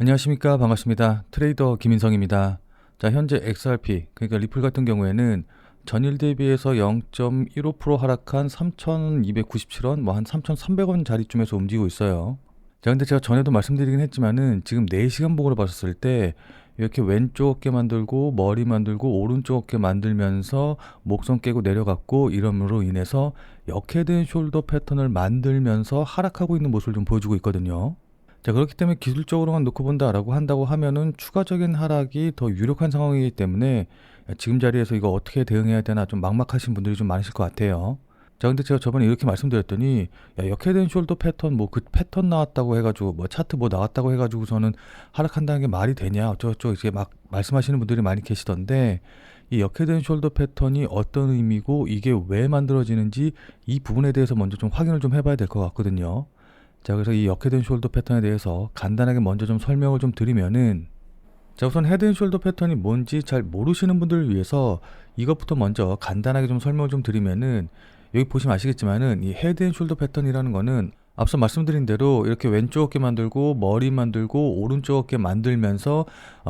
안녕하십니까. 반갑습니다. 트레이더 김인성입니다. 자, 현재 XRP, 그러니까 리플 같은 경우에는 전일 대비해서 0.15% 하락한 3,297원, 뭐 한 3,300원 자리쯤에서 움직이고 있어요. 자, 근데 제가 전에도 말씀드리긴 했지만은 지금 4시간 봉으로 봤었을 때 이렇게 왼쪽 어깨 만들고 머리 만들고 오른쪽 어깨 만들면서 목선 깨고 내려갔고, 이러므로 인해서 역헤드 숄더 패턴을 만들면서 하락하고 있는 모습을 좀 보여주고 있거든요. 자, 그렇기 때문에 기술적으로만 놓고 본다라고 한다고 하면은 추가적인 하락이 더 유력한 상황이기 때문에 지금 자리에서 이거 어떻게 대응해야 되나 좀 막막하신 분들이 좀 많으실 것 같아요. 자, 근데 제가 저번에 이렇게 말씀드렸더니 야, 역헤드 숄더 패턴 뭐 그 패턴 나왔다고 해가지고 뭐 차트 뭐 나왔다고 해가지고서는 하락한다는 게 말이 되냐 어쩌고저쩌고 이제 막 말씀하시는 분들이 많이 계시던데, 이 역헤드 숄더 패턴이 어떤 의미고 이게 왜 만들어지는지 이 부분에 대해서 먼저 좀 확인을 좀 해봐야 될 것 같거든요. 자, 그래서 이 역헤드 숄더 패턴에 대해서 간단하게 먼저 좀 설명을 좀 드리면은, 자, 우선 헤드 앤 숄더 패턴이 뭔지 잘 모르시는 분들을 위해서 이것부터 먼저 간단하게 좀 설명을 좀 드리면은, 여기 보시면 아시겠지만은 이 헤드 앤 숄더 패턴이라는 거는 앞서 말씀드린 대로 이렇게 왼쪽 어깨 만들고 머리 만들고 오른쪽 어깨 만들면서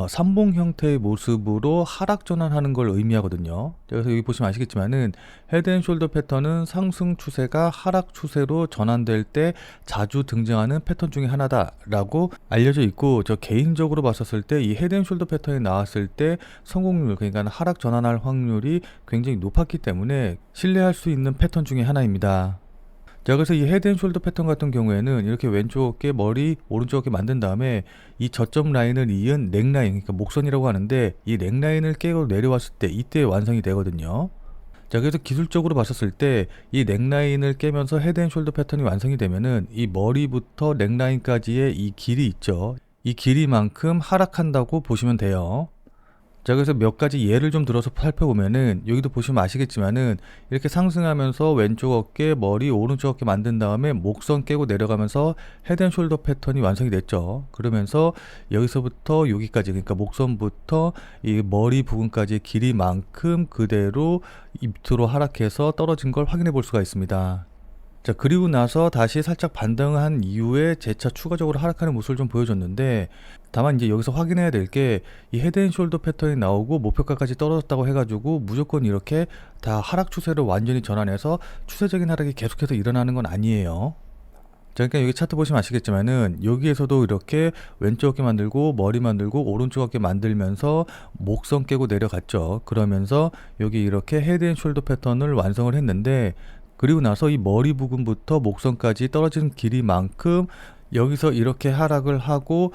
삼봉 형태의 모습으로 하락 전환하는 걸 의미하거든요. 그래서 여기 보시면 아시겠지만은 헤드 앤 숄더 패턴은 상승 추세가 하락 추세로 전환될 때 자주 등장하는 패턴 중에 하나다라고 알려져 있고, 저 개인적으로 봤었을 때 이 헤드 앤 숄더 패턴이 나왔을 때 성공률, 그러니까 하락 전환할 확률이 굉장히 높았기 때문에 신뢰할 수 있는 패턴 중에 하나입니다. 자, 그래서 이 헤드 앤 숄더 패턴 같은 경우에는 이렇게 왼쪽 어깨, 머리, 오른쪽 어깨 만든 다음에 이 저점 라인을 이은 넥라인, 그러니까 목선이라고 하는데, 이 넥라인을 깨고 내려왔을 때 이때 완성이 되거든요. 자, 그래서 기술적으로 봤었을 때 이 넥라인을 깨면서 헤드 앤 숄더 패턴이 완성이 되면은 이 머리부터 넥라인까지의 이 길이 있죠. 이 길이만큼 하락한다고 보시면 돼요. 자, 그래서 몇 가지 예를 좀 들어서 살펴보면은, 여기도 보시면 아시겠지만은 이렇게 상승하면서 왼쪽 어깨, 머리, 오른쪽 어깨 만든 다음에 목선 깨고 내려가면서 헤드 앤 숄더 패턴이 완성이 됐죠. 그러면서 여기서부터 여기까지, 그러니까 목선부터 이 머리 부분까지의 길이만큼 그대로 밑으로 하락해서 떨어진 걸 확인해 볼 수가 있습니다. 자, 그리고 나서 다시 살짝 반등한 이후에 재차 추가적으로 하락하는 모습을 좀 보여줬는데, 다만 이제 여기서 확인해야 될 게 이 헤드 앤 숄더 패턴이 나오고 목표가까지 떨어졌다고 해가지고 무조건 이렇게 다 하락 추세로 완전히 전환해서 추세적인 하락이 계속해서 일어나는 건 아니에요. 자, 그러니까 여기 차트 보시면 아시겠지만은 여기에서도 이렇게 왼쪽 어깨 만들고 머리 만들고 오른쪽 어깨 만들면서 목선 깨고 내려갔죠. 그러면서 여기 이렇게 헤드 앤 숄더 패턴을 완성을 했는데, 그리고 나서 이 머리 부분부터 목선까지 떨어지는 길이만큼 여기서 이렇게 하락을 하고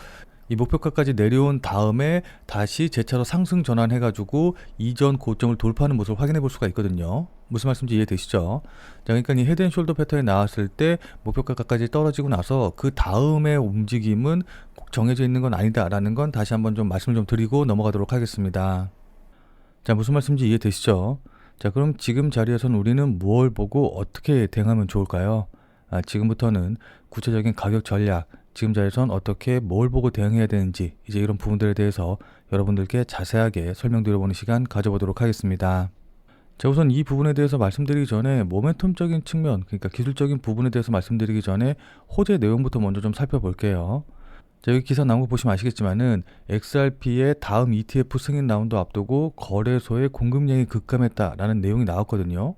이 목표가까지 내려온 다음에 다시 재차로 상승 전환해가지고 이전 고점을 돌파하는 모습을 확인해 볼 수가 있거든요. 무슨 말씀인지 이해되시죠? 자, 그러니까 이 헤드 앤 숄더 패턴이 나왔을 때 목표가까지 떨어지고 나서 그 다음에 움직임은 꼭 정해져 있는 건 아니다라는 건 다시 한번 좀 말씀을 좀 드리고 넘어가도록 하겠습니다. 자, 무슨 말씀인지 이해되시죠? 자, 그럼 지금 자리에서는 우리는 무엇을 보고 어떻게 대응하면 좋을까요? 지금부터는 구체적인 가격 전략, 지금 자리에선 어떻게 뭘 보고 대응해야 되는지, 이제 이런 부분들에 대해서 여러분들께 자세하게 설명드려보는 시간 가져보도록 하겠습니다. 자, 우선 이 부분에 대해서 말씀드리기 전에 모멘텀적인 측면, 그러니까 기술적인 부분에 대해서 말씀드리기 전에 호재 내용부터 먼저 좀 살펴볼게요. 자, 여기 기사 나온 거 보시면 아시겠지만은 XRP의 다음 ETF 승인 라운드 앞두고 거래소의 공급량이 급감했다라는 내용이 나왔거든요.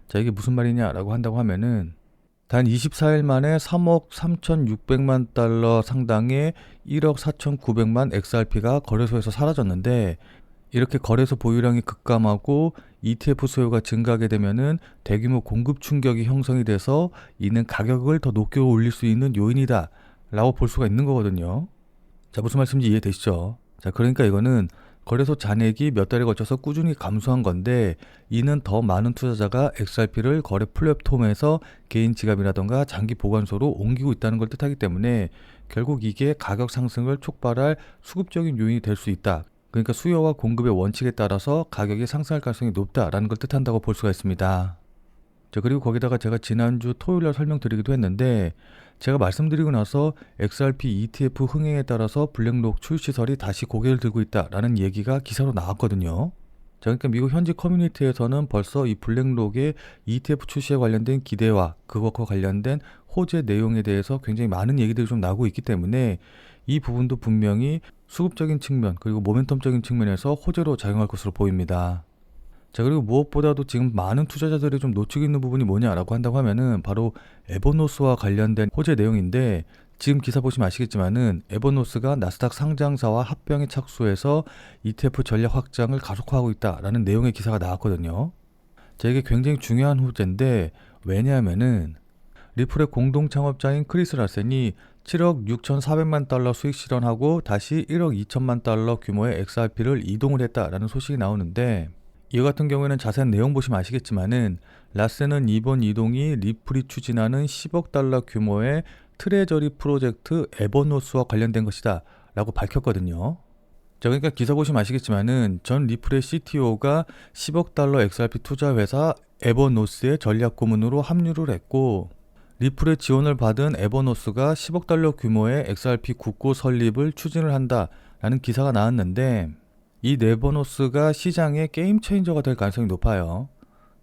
자, 이게 무슨 말이냐라고 한다고 하면은 단 24일 만에 3억 3,600만 달러 상당의 1억 4,900만 XRP가 거래소에서 사라졌는데, 이렇게 거래소 보유량이 급감하고 ETF 수요가 증가하게 되면은 대규모 공급 충격이 형성이 돼서 이는 가격을 더 높게 올릴 수 있는 요인이다 라고 볼 수가 있는 거거든요. 자, 무슨 말씀인지 이해되시죠? 자, 그러니까 이거는 거래소 잔액이 몇 달에 걸쳐서 꾸준히 감소한 건데, 이는 더 많은 투자자가 XRP를 거래 플랫폼에서 개인 지갑이라던가 장기 보관소로 옮기고 있다는 걸 뜻하기 때문에 결국 이게 가격 상승을 촉발할 수급적인 요인이 될 수 있다. 그러니까 수요와 공급의 원칙에 따라서 가격이 상승할 가능성이 높다라는 걸 뜻한다고 볼 수가 있습니다. 자, 그리고 거기다가 제가 지난주 토요일날 설명드리기도 했는데, 제가 말씀드리고 나서 XRP ETF 흥행에 따라서 블랙록 출시설이 다시 고개를 들고 있다라는 얘기가 기사로 나왔거든요. 자, 그러니까 미국 현지 커뮤니티에서는 벌써 이 블랙록의 ETF 출시에 관련된 기대와 그것과 관련된 호재 내용에 대해서 굉장히 많은 얘기들이 좀 나오고 있기 때문에 이 부분도 분명히 수급적인 측면 그리고 모멘텀적인 측면에서 호재로 작용할 것으로 보입니다. 자, 그리고 무엇보다도 지금 많은 투자자들이 좀 놓치고 있는 부분이 뭐냐라고 한다고 하면은 바로 에버노스와 관련된 호재 내용인데, 지금 기사 보시면 아시겠지만은 에버노스가 나스닥 상장사와 합병에 착수해서 ETF 전략 확장을 가속화하고 있다라는 내용의 기사가 나왔거든요. 자, 이게 굉장히 중요한 호재인데, 왜냐하면은 리플의 공동 창업자인 크리스 라센이 7억 6,400만 달러 수익 실현하고 다시 1억 2천만 달러 규모의 XRP를 이동을 했다라는 소식이 나오는데, 이와 같은 경우에는 자세한 내용 보시면 아시겠지만은 라센은 이번 이동이 리플이 추진하는 10억 달러 규모의 트레저리 프로젝트 에버노스와 관련된 것이다 라고 밝혔거든요. 자, 그러니까 기사 보시면 아시겠지만은 전 리플의 CTO가 10억 달러 XRP 투자 회사 에버노스의 전략 고문으로 합류를 했고, 리플의 지원을 받은 에버노스가 10억 달러 규모의 XRP 국고 설립을 추진을 한다라는 기사가 나왔는데, 이 에버노스가 시장의 게임 체인저가 될 가능성이 높아요.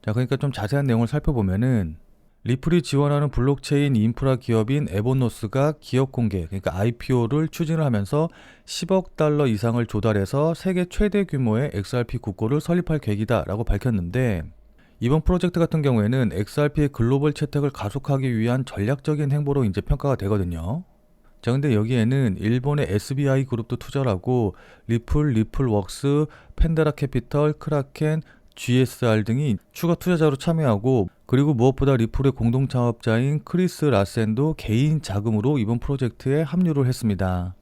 자, 그러니까 좀 자세한 내용을 살펴보면은 리플이 지원하는 블록체인 인프라 기업인 에버노스가 기업 공개, 그러니까 IPO를 추진을 하면서 10억 달러 이상을 조달해서 세계 최대 규모의 XRP 국고를 설립할 계획이다라고 밝혔는데, 이번 프로젝트 같은 경우에는 XRP의 글로벌 채택을 가속하기 위한 전략적인 행보로 이제 평가가 되거든요. 자, 근데 여기에는 일본의 SBI 그룹도 투자를 하고 리플, 리플웍스, 펜데라 캐피털, 크라켄, GSR 등이 추가 투자자로 참여하고, 그리고 무엇보다 리플의 공동 창업자인 크리스 라센도 개인 자금으로 이번 프로젝트에 합류를 했습니다.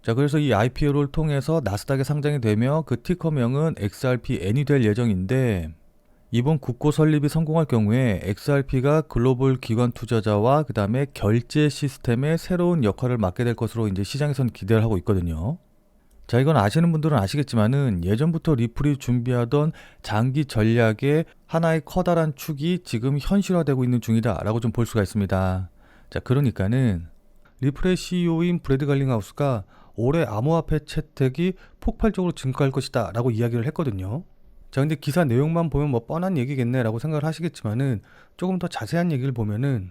자, 그래서 이 IPO를 통해서 나스닥에 상장이 되며 그 티커명은 XRPN이 될 예정인데, 이번 국고 설립이 성공할 경우에 XRP가 글로벌 기관 투자자와 그 다음에 결제 시스템의 새로운 역할을 맡게 될 것으로 이제 시장에선 기대를 하고 있거든요. 자, 이건 아시는 분들은 아시겠지만은 예전부터 리플이 준비하던 장기 전략의 하나의 커다란 축이 지금 현실화되고 있는 중이다라고 좀 볼 수가 있습니다. 자, 그러니까는 리플의 CEO인 브래드 갈링하우스가 올해 암호화폐 채택이 폭발적으로 증가할 것이다 라고 이야기를 했거든요. 자, 근데 기사 내용만 보면 뭐 뻔한 얘기겠네 라고 생각을 하시겠지만은 조금 더 자세한 얘기를 보면은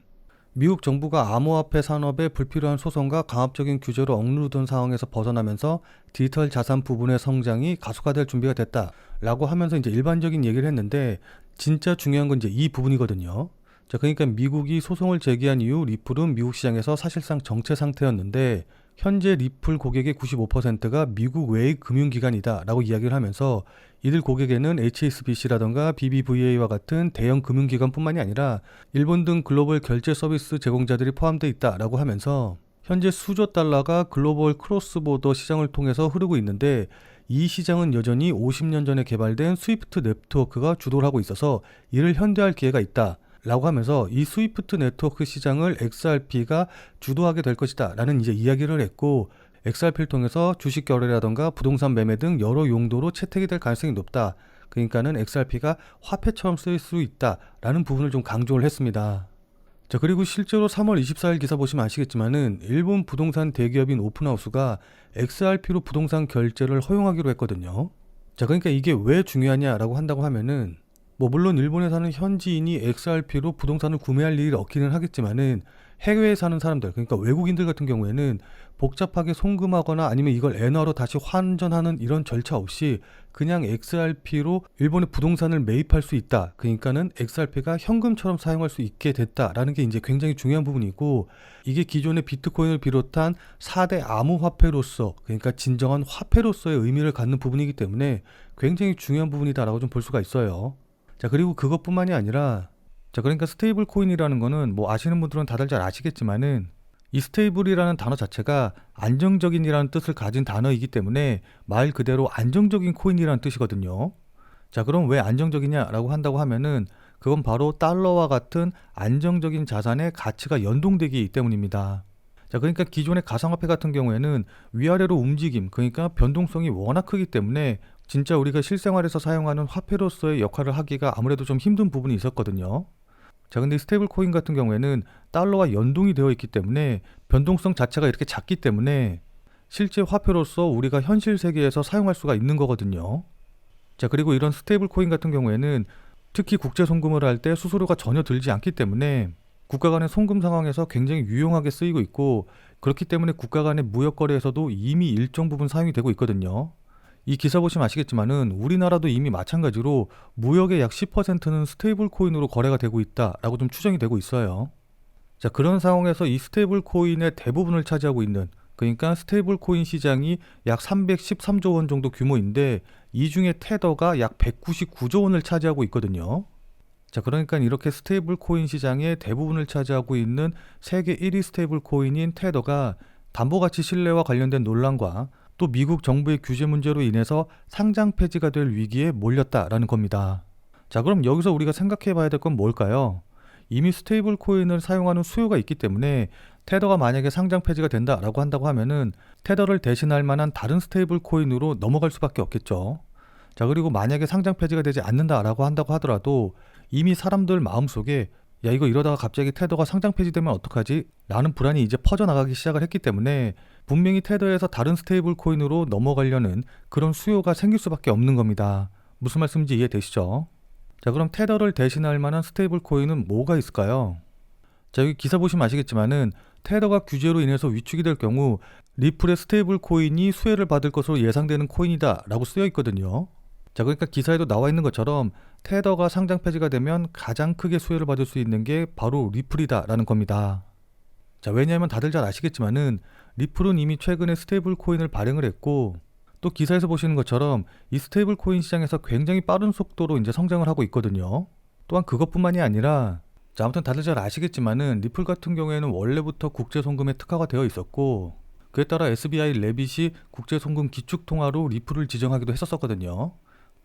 미국 정부가 암호화폐 산업에 불필요한 소송과 강압적인 규제로 억누르던 상황에서 벗어나면서 디지털 자산 부분의 성장이 가속화될 준비가 됐다 라고 하면서 이제 일반적인 얘기를 했는데, 진짜 중요한 건 이제 이 부분이거든요. 자, 그러니까 미국이 소송을 제기한 이후 리플은 미국 시장에서 사실상 정체 상태였는데, 현재 리플 고객의 95%가 미국 외의 금융기관이다 라고 이야기를 하면서 이들 고객에는 HSBC라던가 BBVA와 같은 대형 금융기관뿐만이 아니라 일본 등 글로벌 결제 서비스 제공자들이 포함되어 있다 라고 하면서 현재 수조 달러가 글로벌 크로스보더 시장을 통해서 흐르고 있는데, 이 시장은 여전히 50년 전에 개발된 스위프트 네트워크가 주도를 하고 있어서 이를 현대화할 기회가 있다 라고 하면서 이 스위프트 네트워크 시장을 XRP가 주도하게 될 것이다 라는 이제 이야기를 했고, XRP를 통해서 주식 거래라던가 부동산 매매 등 여러 용도로 채택이 될 가능성이 높다. 그러니까는 XRP가 화폐처럼 쓰일 수 있다 라는 부분을 좀 강조를 했습니다. 자, 그리고 실제로 3월 24일 기사 보시면 아시겠지만은 일본 부동산 대기업인 오픈하우스가 XRP로 부동산 결제를 허용하기로 했거든요. 자, 그러니까 이게 왜 중요하냐라고 한다고 하면은 물론 일본에 사는 현지인이 XRP로 부동산을 구매할 일이 없기는 하겠지만은 해외에 사는 사람들, 그러니까 외국인들 같은 경우에는 복잡하게 송금하거나 아니면 이걸 엔화로 다시 환전하는 이런 절차 없이 그냥 XRP로 일본의 부동산을 매입할 수 있다. 그러니까는 XRP가 현금처럼 사용할 수 있게 됐다라는 게 이제 굉장히 중요한 부분이고, 이게 기존의 비트코인을 비롯한 4대 암호화폐로서, 그러니까 진정한 화폐로서의 의미를 갖는 부분이기 때문에 굉장히 중요한 부분이다라고 좀 볼 수가 있어요. 자, 그리고 그것뿐만이 아니라, 자, 그러니까 스테이블 코인이라는 거는 뭐 아시는 분들은 다들 잘 아시겠지만은 이 스테이블이라는 단어 자체가 안정적인이라는 뜻을 가진 단어이기 때문에 말 그대로 안정적인 코인이라는 뜻이거든요. 자, 그럼 왜 안정적이냐라고 한다고 하면은 그건 바로 달러와 같은 안정적인 자산의 가치가 연동되기 때문입니다. 자, 그러니까 기존의 가상화폐 같은 경우에는 위아래로 움직임, 그러니까 변동성이 워낙 크기 때문에 진짜 우리가 실생활에서 사용하는 화폐로서의 역할을 하기가 아무래도 좀 힘든 부분이 있었거든요. 자, 근데 스테이블 코인 같은 경우에는 달러와 연동이 되어 있기 때문에 변동성 자체가 이렇게 작기 때문에 실제 화폐로서 우리가 현실 세계에서 사용할 수가 있는 거거든요. 자, 그리고 이런 스테이블 코인 같은 경우에는 특히 국제 송금을 할 때 수수료가 전혀 들지 않기 때문에 국가 간의 송금 상황에서 굉장히 유용하게 쓰이고 있고, 그렇기 때문에 국가 간의 무역 거래에서도 이미 일정 부분 사용이 되고 있거든요. 이 기사 보시면 아시겠지만은 우리나라도 이미 마찬가지로 무역의 약 10%는 스테이블 코인으로 거래가 되고 있다라고 좀 추정이 되고 있어요. 자, 그런 상황에서 이 스테이블 코인의 대부분을 차지하고 있는, 그러니까 스테이블 코인 시장이 약 313조 원 정도 규모인데 이 중에 테더가 약 199조 원을 차지하고 있거든요. 자, 그러니까 이렇게 스테이블 코인 시장의 대부분을 차지하고 있는 세계 1위 스테이블 코인인 테더가 담보가치 신뢰와 관련된 논란과 또 미국 정부의 규제 문제로 인해서 상장 폐지가 될 위기에 몰렸다라는 겁니다. 자, 그럼 여기서 우리가 생각해 봐야 될 건 뭘까요? 이미 스테이블 코인을 사용하는 수요가 있기 때문에 테더가 만약에 상장 폐지가 된다라고 한다고 하면은 테더를 대신할 만한 다른 스테이블 코인으로 넘어갈 수밖에 없겠죠. 자, 그리고 만약에 상장 폐지가 되지 않는다라고 한다고 하더라도 이미 사람들 마음속에 야, 이거 이러다가 갑자기 테더가 상장 폐지되면 어떡하지? 라는 불안이 이제 퍼져나가기 시작을 했기 때문에 분명히 테더에서 다른 스테이블 코인으로 넘어가려는 그런 수요가 생길 수밖에 없는 겁니다. 무슨 말씀인지 이해되시죠? 자, 그럼 테더를 대신할 만한 스테이블 코인은 뭐가 있을까요? 자, 여기 기사 보시면 아시겠지만은 테더가 규제로 인해서 위축이 될 경우 리플의 스테이블 코인이 수혜를 받을 것으로 예상되는 코인이다 라고 쓰여 있거든요. 자, 그러니까 기사에도 나와 있는 것처럼 테더가 상장 폐지가 되면 가장 크게 수혜를 받을 수 있는 게 바로 리플이다 라는 겁니다. 자, 왜냐하면 다들 잘 아시겠지만은 리플은 이미 최근에 스테이블 코인을 발행을 했고 또 기사에서 보시는 것처럼 이 스테이블 코인 시장에서 굉장히 빠른 속도로 이제 성장을 하고 있거든요. 또한 그것뿐만이 아니라 자, 아무튼 다들 잘 아시겠지만은 리플 같은 경우에는 원래부터 국제 송금에 특화가 되어 있었고 그에 따라 SBI 레빗이 국제 송금 기축 통화로 리플을 지정하기도 했었거든요.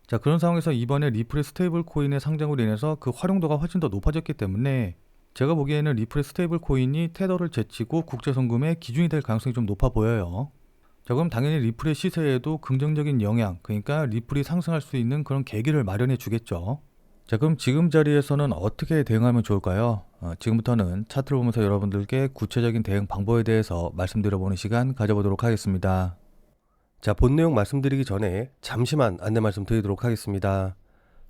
자, 그런 상황에서 이번에 리플의 스테이블 코인의 상장으로 인해서 그 활용도가 훨씬 더 높아졌기 때문에 제가 보기에는 리플의 스테이블 코인이 테더를 제치고 국제 송금의 기준이 될 가능성이 좀 높아 보여요. 자, 그럼 당연히 리플의 시세에도 긍정적인 영향, 그러니까 리플이 상승할 수 있는 그런 계기를 마련해 주겠죠. 자, 그럼 지금 자리에서는 어떻게 대응하면 좋을까요? 지금부터는 차트를 보면서 여러분들께 구체적인 대응 방법에 대해서 말씀드려보는 시간 가져보도록 하겠습니다. 자, 본 내용 말씀드리기 전에 잠시만 안내 말씀드리도록 하겠습니다.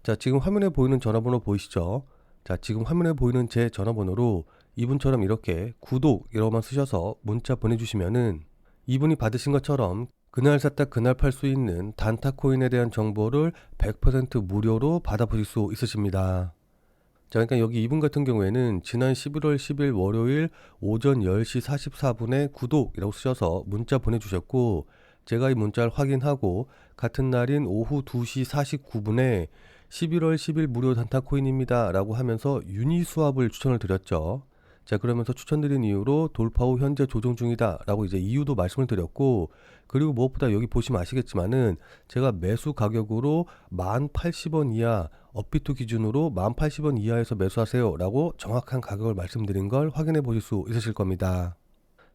자, 지금 화면에 보이는 전화번호 보이시죠? 자, 지금 화면에 보이는 제 전화번호로 이분처럼 이렇게 구독이라고만 쓰셔서 문자 보내주시면은 이분이 받으신 것처럼 그날 샀다 그날 팔 수 있는 단타 코인에 대한 정보를 100% 무료로 받아보실 수 있으십니다. 자, 그러니까 여기 이분 같은 경우에는 지난 11월 10일 월요일 오전 10시 44분에 구독이라고 쓰셔서 문자 보내주셨고 제가 이 문자를 확인하고 같은 날인 오후 2시 49분에 11월 10일 무료 단타 코인입니다 라고 하면서 유니스왑을 추천을 드렸죠. 자, 그러면서 추천드린 이유로 돌파 후 현재 조정 중이다 라고 이제 이유도 말씀을 드렸고 그리고 무엇보다 여기 보시면 아시겠지만은 제가 매수 가격으로 1080원 이하 업비트 기준으로 1080원 이하에서 매수하세요 라고 정확한 가격을 말씀드린 걸 확인해 보실 수 있으실 겁니다.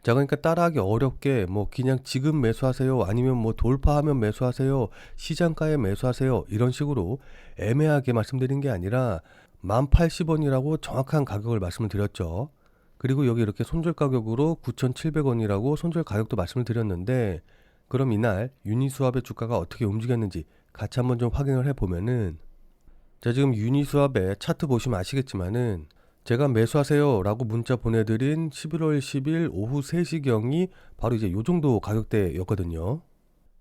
자, 그러니까 따라하기 어렵게 뭐 그냥 지금 매수하세요 아니면 뭐 돌파하면 매수하세요 시장가에 매수하세요 이런 식으로 애매하게 말씀드린 게 아니라 1080원이라고 정확한 가격을 말씀을 드렸죠. 그리고 여기 이렇게 손절 가격으로 9,700원이라고 손절 가격도 말씀을 드렸는데 그럼 이날 유니스왑의 주가가 어떻게 움직였는지 같이 한번 좀 확인을 해보면은 자, 지금 유니스왑의 차트 보시면 아시겠지만은 제가 매수하세요 라고 문자 보내드린 11월 10일 오후 3시경이 바로 이제 요 정도 가격대였거든요.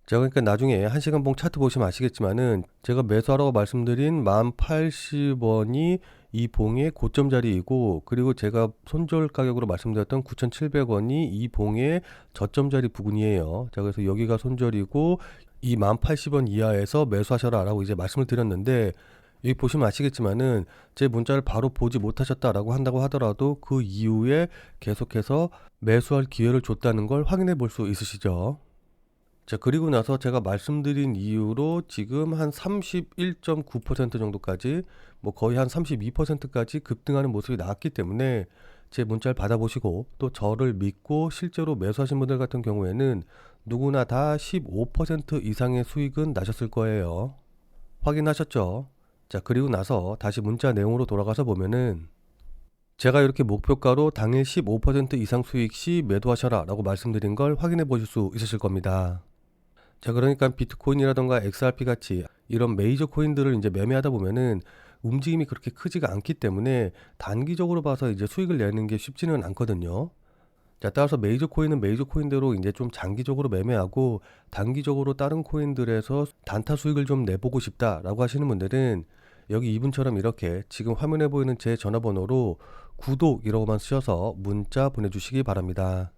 자, 그러니까 나중에 1시간 봉 차트 보시면 아시겠지만은 제가 매수하라고 말씀드린 1080원이 이 봉의 고점 자리이고 그리고 제가 손절 가격으로 말씀드렸던 9,700원이 이 봉의 저점 자리 부근이에요. 자, 그래서 여기가 손절이고 이 1080원 이하에서 매수하셔라 라고 이제 말씀을 드렸는데 여기 보시면 아시겠지만은 제 문자를 바로 보지 못하셨다라고 한다고 하더라도 그 이후에 계속해서 매수할 기회를 줬다는 걸 확인해 볼 수 있으시죠. 자, 그리고 나서 제가 말씀드린 이유로 지금 한 31.9% 정도까지 뭐 거의 한 32%까지 급등하는 모습이 나왔기 때문에 제 문자를 받아보시고 또 저를 믿고 실제로 매수하신 분들 같은 경우에는 누구나 다 15% 이상의 수익은 나셨을 거예요. 확인하셨죠? 자, 그리고 나서 다시 문자 내용으로 돌아가서 보면은 제가 이렇게 목표가로 당일 15% 이상 수익 시 매도하셔라 라고 말씀드린 걸 확인해 보실 수 있으실 겁니다. 자, 그러니까 비트코인이라던가 XRP 같이 이런 메이저 코인들을 이제 매매하다 보면은 움직임이 그렇게 크지가 않기 때문에 단기적으로 봐서 이제 수익을 내는 게 쉽지는 않거든요. 자, 따라서 메이저 코인은 메이저 코인대로 이제 좀 장기적으로 매매하고 단기적으로 다른 코인들에서 단타 수익을 좀 내보고 싶다라고 하시는 분들은 여기 이분처럼 이렇게 지금 화면에 보이는 제 전화번호로 구독이라고만 쓰셔서 문자 보내주시기 바랍니다.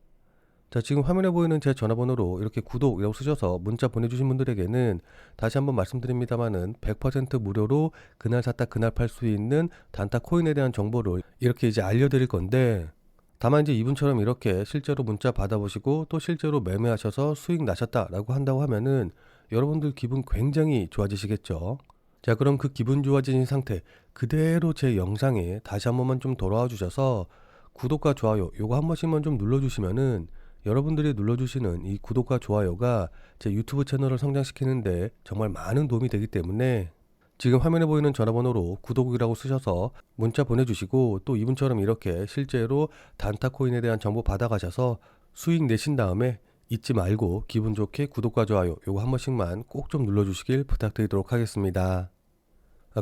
자, 지금 화면에 보이는 제 전화번호로 이렇게 구독이라고 쓰셔서 문자 보내주신 분들에게는 다시 한번 말씀드립니다만은 100% 무료로 그날 샀다 그날 팔 수 있는 단타 코인에 대한 정보를 이렇게 이제 알려드릴 건데, 다만 이제 이분처럼 이렇게 실제로 문자 받아보시고 또 실제로 매매하셔서 수익 나셨다라고 한다고 하면은 여러분들 기분 굉장히 좋아지시겠죠. 자, 그럼 그 기분 좋아진 상태 그대로 제 영상에 다시 한 번만 좀 돌아와 주셔서 구독과 좋아요 요거 한 번씩만 좀 눌러주시면은 여러분들이 눌러주시는 이 구독과 좋아요가 제 유튜브 채널을 성장시키는데 정말 많은 도움이 되기 때문에 지금 화면에 보이는 전화번호로 구독이라고 쓰셔서 문자 보내주시고 또 이분처럼 이렇게 실제로 단타 코인에 대한 정보 받아가셔서 수익 내신 다음에 잊지 말고 기분 좋게 구독과 좋아요 요거 한 번씩만 꼭 좀 눌러주시길 부탁드리도록 하겠습니다.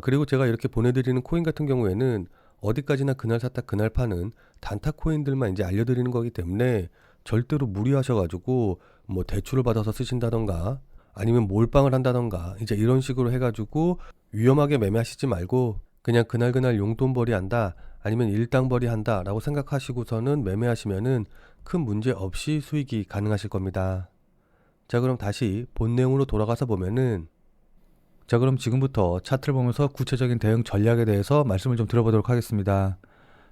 그리고 제가 이렇게 보내드리는 코인 같은 경우에는 어디까지나 그날 샀다 그날 파는 단타 코인들만 이제 알려드리는 거기 때문에 절대로 무리하셔가지고 뭐 대출을 받아서 쓰신다던가 아니면 몰빵을 한다던가 이제 이런 식으로 해가지고 위험하게 매매하시지 말고 그냥 그날그날 용돈벌이 한다 아니면 일당벌이 한다 라고 생각하시고서는 매매하시면은 큰 문제 없이 수익이 가능하실 겁니다. 자, 그럼 다시 본 내용으로 돌아가서 보면은, 자, 그럼 지금부터 차트를 보면서 구체적인 대응 전략에 대해서 말씀을 좀 드려보도록 하겠습니다.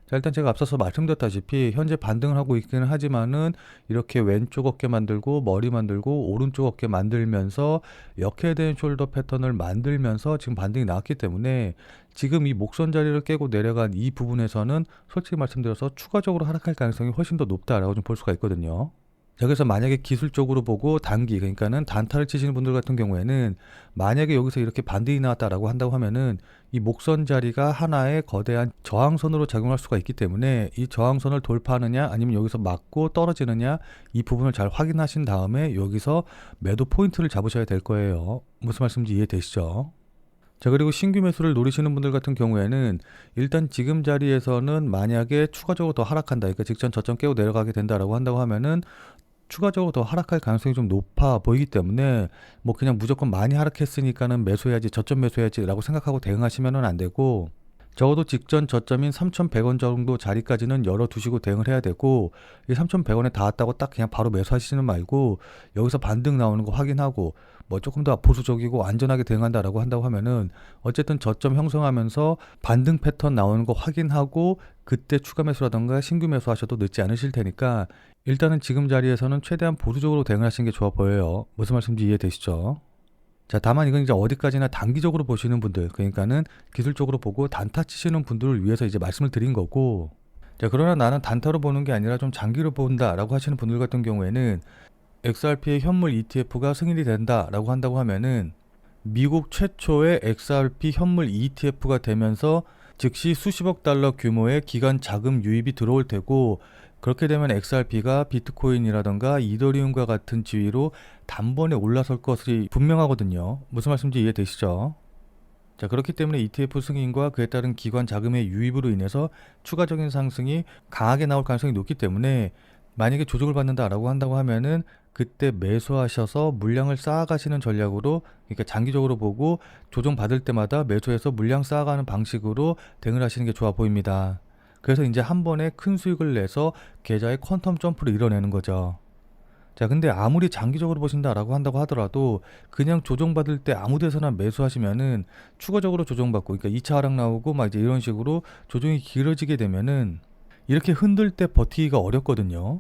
자, 일단 제가 앞서서 말씀드렸다시피 현재 반등을 하고 있기는 하지만은 이렇게 왼쪽 어깨 만들고 머리 만들고 오른쪽 어깨 만들면서 역회된 숄더 패턴을 만들면서 지금 반등이 나왔기 때문에 지금 이 목선 자리를 깨고 내려간 이 부분에서는 솔직히 말씀드려서 추가적으로 하락할 가능성이 훨씬 더 높다라고 좀 볼 수가 있거든요. 자, 그래서 만약에 기술적으로 보고 단기 그러니까는 단타를 치시는 분들 같은 경우에는 만약에 여기서 이렇게 반등이 나왔다라고 한다고 하면은 이 목선 자리가 하나의 거대한 저항선으로 작용할 수가 있기 때문에 이 저항선을 돌파하느냐 아니면 여기서 맞고 떨어지느냐 이 부분을 잘 확인하신 다음에 여기서 매도 포인트를 잡으셔야 될 거예요. 무슨 말씀인지 이해되시죠? 자, 그리고 신규 매수를 노리시는 분들 같은 경우에는 일단 지금 자리에서는 만약에 추가적으로 더 하락한다, 그러니까 직전 저점 깨고 내려가게 된다라고 한다고 하면은 추가적으로 더 하락할 가능성이 좀 높아 보이기 때문에 뭐 그냥 무조건 많이 하락했으니까는 매수해야지 저점 매수해야지라고 생각하고 대응하시면은 안 되고 적어도 직전 저점인 3,100원 정도 자리까지는 열어두시고 대응을 해야 되고 이 3,100원에 닿았다고 딱 그냥 바로 매수하시는 말고 여기서 반등 나오는 거 확인하고 뭐 조금 더 보수적이고 안전하게 대응한다라고 한다고 하면은 어쨌든 저점 형성하면서 반등 패턴 나오는 거 확인하고 그때 추가 매수라던가 신규 매수 하셔도 늦지 않으실 테니까 일단은 지금 자리에서는 최대한 보수적으로 대응을 하시는 게 좋아 보여요. 무슨 말씀인지 이해되시죠? 자, 다만 이건 이제 어디까지나 단기적으로 보시는 분들, 그러니까는 기술적으로 보고 단타 치시는 분들을 위해서 이제 말씀을 드린 거고, 자, 그러나 나는 단타로 보는 게 아니라 좀 장기로 본다라고 하시는 분들 같은 경우에는 XRP의 현물 ETF가 승인이 된다라고 한다고 하면은 미국 최초의 XRP 현물 ETF가 되면서 즉시 수십억 달러 규모의 기관 자금 유입이 들어올 테고 그렇게 되면 XRP가 비트코인이라던가 이더리움과 같은 지위로 단번에 올라설 것이 분명하거든요. 무슨 말씀인지 이해되시죠? 자, 그렇기 때문에 ETF 승인과 그에 따른 기관 자금의 유입으로 인해서 추가적인 상승이 강하게 나올 가능성이 높기 때문에 만약에 조정을 받는다라고 한다고 하면은 그때 매수하셔서 물량을 쌓아가시는 전략으로, 그러니까 장기적으로 보고 조정 받을 때마다 매수해서 물량 쌓아가는 방식으로 대응을 하시는 게 좋아 보입니다. 그래서 이제 한 번에 큰 수익을 내서 계좌의 퀀텀 점프를 이뤄내는 거죠. 자, 근데 아무리 장기적으로 보신다라고 한다고 하더라도 그냥 조정받을 때 아무 데서나 매수하시면은 추가적으로 조정받고, 그러니까 2차 하락 나오고 막 이제 이런 식으로 조정이 길어지게 되면은 이렇게 흔들 때 버티기가 어렵거든요.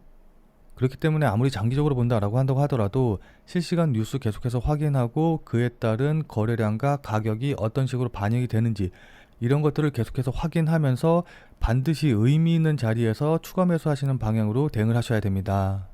그렇기 때문에 아무리 장기적으로 본다라고 한다고 하더라도 실시간 뉴스 계속해서 확인하고 그에 따른 거래량과 가격이 어떤 식으로 반영이 되는지 이런 것들을 계속해서 확인하면서 반드시 의미 있는 자리에서 추가 매수하시는 방향으로 대응을 하셔야 됩니다.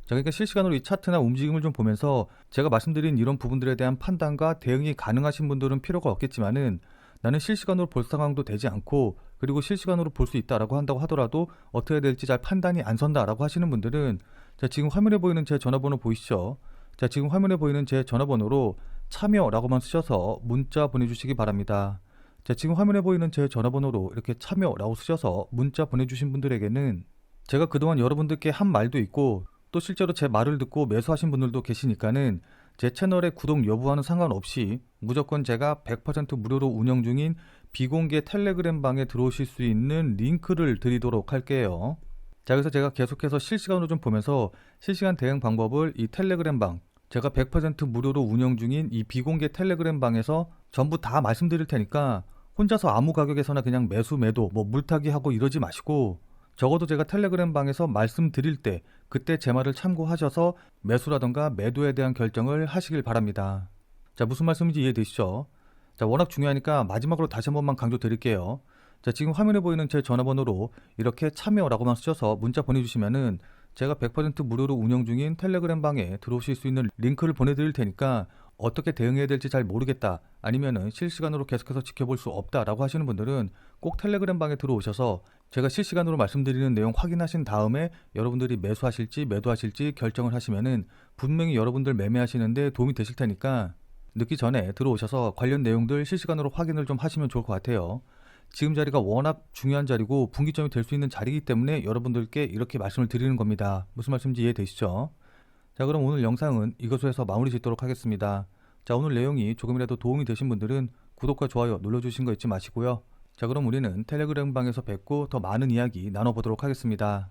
자, 그러니까 실시간으로 이 차트나 움직임을 좀 보면서 제가 말씀드린 이런 부분들에 대한 판단과 대응이 가능하신 분들은 필요가 없겠지만은 나는 실시간으로 볼 상황도 되지 않고 그리고 실시간으로 볼 수 있다라고 한다고 하더라도 어떻게 해야 될지 잘 판단이 안 선다라고 하시는 분들은 자, 지금 화면에 보이는 제 전화번호 보이시죠? 자, 지금 화면에 보이는 제 전화번호로 참여라고만 쓰셔서 문자 보내주시기 바랍니다. 자, 지금 화면에 보이는 제 전화번호로 이렇게 참여라고 쓰셔서 문자 보내주신 분들에게는 제가 그동안 여러분들께 한 말도 있고 또 실제로 제 말을 듣고 매수하신 분들도 계시니까는 제 채널의 구독 여부와는 상관없이 무조건 제가 100% 무료로 운영 중인 비공개 텔레그램 방에 들어오실 수 있는 링크를 드리도록 할게요. 자, 그래서 제가 계속해서 실시간으로 좀 보면서 실시간 대응 방법을 이 텔레그램 방, 제가 100% 무료로 운영 중인 이 비공개 텔레그램 방에서 전부 다 말씀드릴 테니까 혼자서 아무 가격에서나 그냥 매수 매도 뭐 물타기 하고 이러지 마시고, 적어도 제가 텔레그램 방에서 말씀드릴 때 그때 제 말을 참고하셔서 매수라던가 매도에 대한 결정을 하시길 바랍니다. 자, 무슨 말씀인지 이해되시죠? 자, 워낙 중요하니까 마지막으로 다시 한 번만 강조 드릴게요. 자, 지금 화면에 보이는 제 전화번호로 이렇게 참여라고만 쓰셔서 문자 보내주시면은 제가 100% 무료로 운영 중인 텔레그램 방에 들어오실 수 있는 링크를 보내드릴 테니까 어떻게 대응해야 될지 잘 모르겠다, 아니면은 실시간으로 계속해서 지켜볼 수 없다라고 하시는 분들은 꼭 텔레그램 방에 들어오셔서 제가 실시간으로 말씀드리는 내용 확인하신 다음에 여러분들이 매수하실지 매도하실지 결정을 하시면은 분명히 여러분들 매매하시는데 도움이 되실 테니까 늦기 전에 들어오셔서 관련 내용들 실시간으로 확인을 좀 하시면 좋을 것 같아요. 지금 자리가 워낙 중요한 자리고 분기점이 될 수 있는 자리이기 때문에 여러분들께 이렇게 말씀을 드리는 겁니다. 무슨 말씀인지 이해되시죠? 자, 그럼 오늘 영상은 이것으로 해서 마무리 짓도록 하겠습니다. 자, 오늘 내용이 조금이라도 도움이 되신 분들은 구독과 좋아요 눌러주신 거 잊지 마시고요. 자, 그럼 우리는 텔레그램 방에서 뵙고 더 많은 이야기 나눠보도록 하겠습니다.